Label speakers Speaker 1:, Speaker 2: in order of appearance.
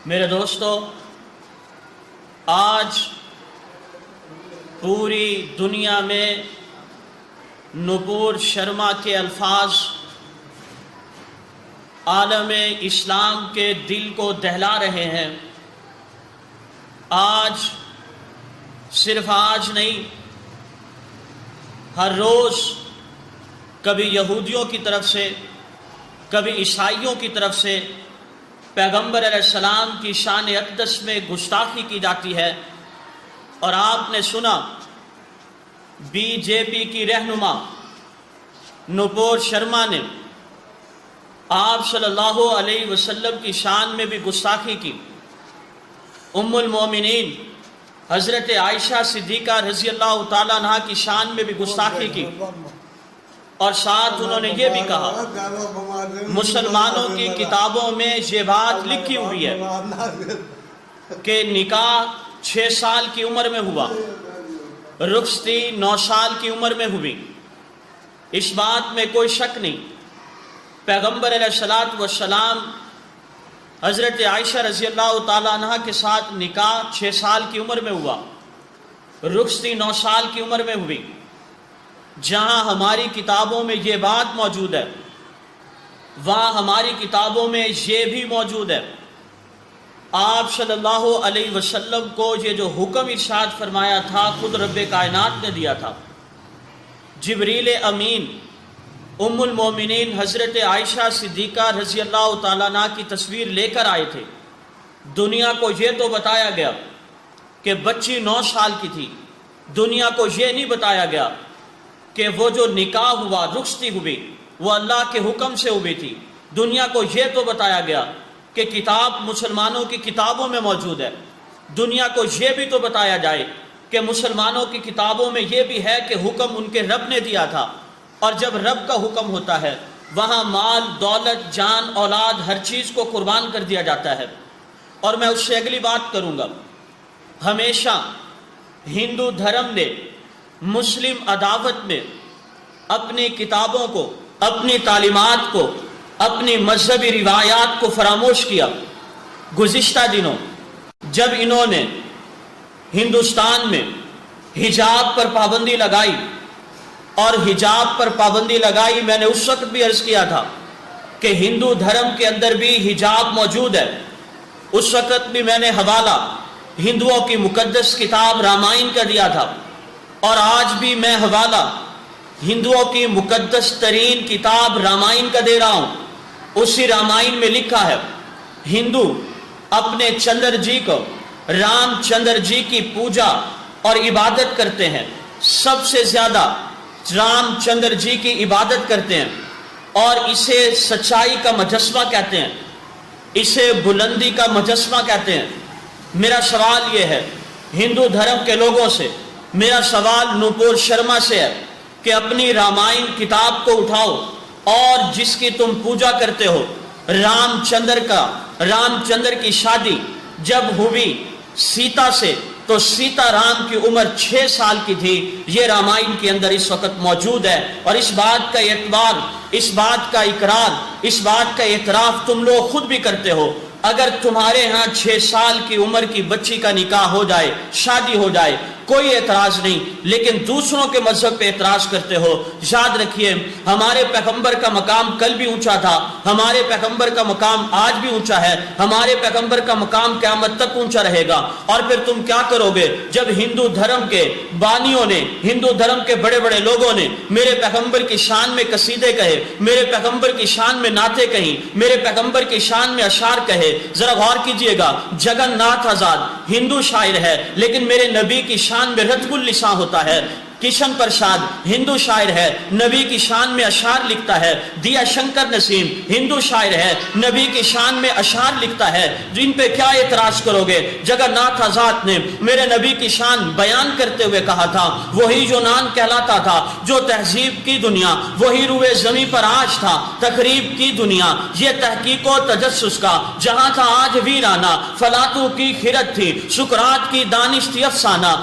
Speaker 1: میرے دوستو، آج پوری دنیا میں نپور شرما کے الفاظ عالم اسلام کے دل کو دہلا رہے ہیں۔ آج صرف آج نہیں، ہر روز کبھی یہودیوں کی طرف سے، کبھی عیسائیوں کی طرف سے پیغمبر علیہ السلام کی شان اقدس میں گستاخی کی جاتی ہے۔ اور آپ نے سنا بی جے پی کی رہنما نپور شرما نے آپ صلی اللہ علیہ وسلم کی شان میں بھی گستاخی کی۔ ام المومنین حضرت عائشہ صدیقہ رضی اللہ تعالیٰ عنہ کی شان میں بھی گستاخی کی، اور ساتھ انہوں نے یہ بھی کہا مسلمانوں کی کتابوں میں یہ بات لکھی ہوئی ہے کہ نکاح 6 سال کی عمر میں ہوا، رخصتی 9 سال کی عمر میں ہوئی۔ اس بات میں کوئی شک نہیں، پیغمبر علیہ السلام حضرت عائشہ رضی اللہ تعالیٰ عنہ کے ساتھ نکاح 6 سال کی عمر میں ہوا، رخصتی 9 سال کی عمر میں ہوئی۔ جہاں ہماری کتابوں میں یہ بات موجود ہے، وہاں ہماری کتابوں میں یہ بھی موجود ہے۔ آپ صلی اللہ علیہ وسلم کو یہ جو حکم ارشاد فرمایا تھا خود رب کائنات نے دیا تھا۔ جبریل امین ام المومنین حضرت عائشہ صدیقہ رضی اللہ تعالیٰ عنہ کی تصویر لے کر آئے تھے۔ دنیا کو یہ تو بتایا گیا کہ بچی 9 سال کی تھی، دنیا کو یہ نہیں بتایا گیا کہ وہ جو نکاح ہوا، رخصتی ہوئی، وہ اللہ کے حکم سے ہوئی تھی۔ دنیا کو یہ تو بتایا گیا کہ کتاب مسلمانوں کی کتابوں میں موجود ہے۔ دنیا کو یہ بھی تو بتایا جائے کہ مسلمانوں کی کتابوں میں یہ بھی ہے کہ حکم ان کے رب نے دیا تھا، اور جب رب کا حکم ہوتا ہے وہاں مال، دولت، جان، اولاد، ہر چیز کو قربان کر دیا جاتا ہے۔ اور میں اس سے اگلی بات کروں گا، ہمیشہ ہندو دھرم نے مسلم عداوت میں اپنی کتابوں کو، اپنی تعلیمات کو، اپنی مذہبی روایات کو فراموش کیا۔ گزشتہ دنوں جب انہوں نے ہندوستان میں حجاب پر پابندی لگائی، اور حجاب پر پابندی لگائی، میں نے اس وقت بھی عرض کیا تھا کہ ہندو دھرم کے اندر بھی حجاب موجود ہے۔ اس وقت بھی میں نے حوالہ ہندوؤں کی مقدس کتاب رامائن کا دیا تھا، اور آج بھی میں حوالہ ہندوؤں کی مقدس ترین کتاب رامائن کا دے رہا ہوں۔ اسی رامائن میں لکھا ہے ہندو اپنے چندر جی کو، رام چندر جی کی پوجا اور عبادت کرتے ہیں، سب سے زیادہ رام چندر جی کی عبادت کرتے ہیں، اور اسے سچائی کا مجسمہ کہتے ہیں، اسے بلندی کا مجسمہ کہتے ہیں۔ میرا سوال یہ ہے ہندو دھرم کے لوگوں سے، میرا سوال نپور شرما سے ہے کہ اپنی رامائن کتاب کو اٹھاؤ، اور جس کی تم پوجا کرتے ہو، رام چندر کی شادی جب ہوئی سیتا سے، تو سیتا رام کی عمر 6 سال کی تھی۔ یہ رامائن کے اندر اس وقت موجود ہے، اور اس بات کا اعتبار، اس بات کا اقرار، اس بات کا اعتراف تم لوگ خود بھی کرتے ہو۔ اگر تمہارے ہاں 6 سال کی عمر کی بچی کا نکاح ہو جائے، شادی ہو جائے، کوئی اعتراض نہیں، لیکن دوسروں کے مذہب پہ اعتراض کرتے ہو۔ یاد رکھیے ہمارے پیغمبر کا مقام کل بھی اونچا تھا، ہمارے پیغمبر کا مقام آج بھی اونچا ہے، ہمارے پیغمبر کا مقام قیامت تک اونچا رہے گا۔ اور پھر تم کیا کرو گے جب ہندو دھرم کے بانیوں نے، ہندو دھرم کے بڑے بڑے لوگوں نے میرے پیغمبر کی شان میں قصیدے کہے، میرے پیغمبر کی شان میں نعتیں کہیں، میرے پیغمبر کی شان میں اشعار کہے۔ ذرا غور کیجئے گا، جگن ناتھ آزاد ہندو شاعر ہے، لیکن میرے نبی کی شان میں رتب اللسان ہوتا ہے۔ کشن پرساد ہندو شاعر ہے، نبی کی شان میں اشعار لکھتا ہے۔ دیا شنکر نسیم ہندو شاعر ہے، نبی کی شان میں اشعار لکھتا ہے۔ جن پہ کیا اعتراض کرو گے؟ جگن ناتھ آزاد نے میرے نبی کی شان بیان کرتے ہوئے کہا تھا، وہی یونان کہلاتا تھا جو تہذیب کی دنیا، وہی روئے زمین پر آج تھا تقریب کی دنیا۔ یہ تحقیق و تجسس کا جہاں تھا آج ویرانہ، فلاتو کی خرد تھی، سقراط کی دانش تھی افسانہ۔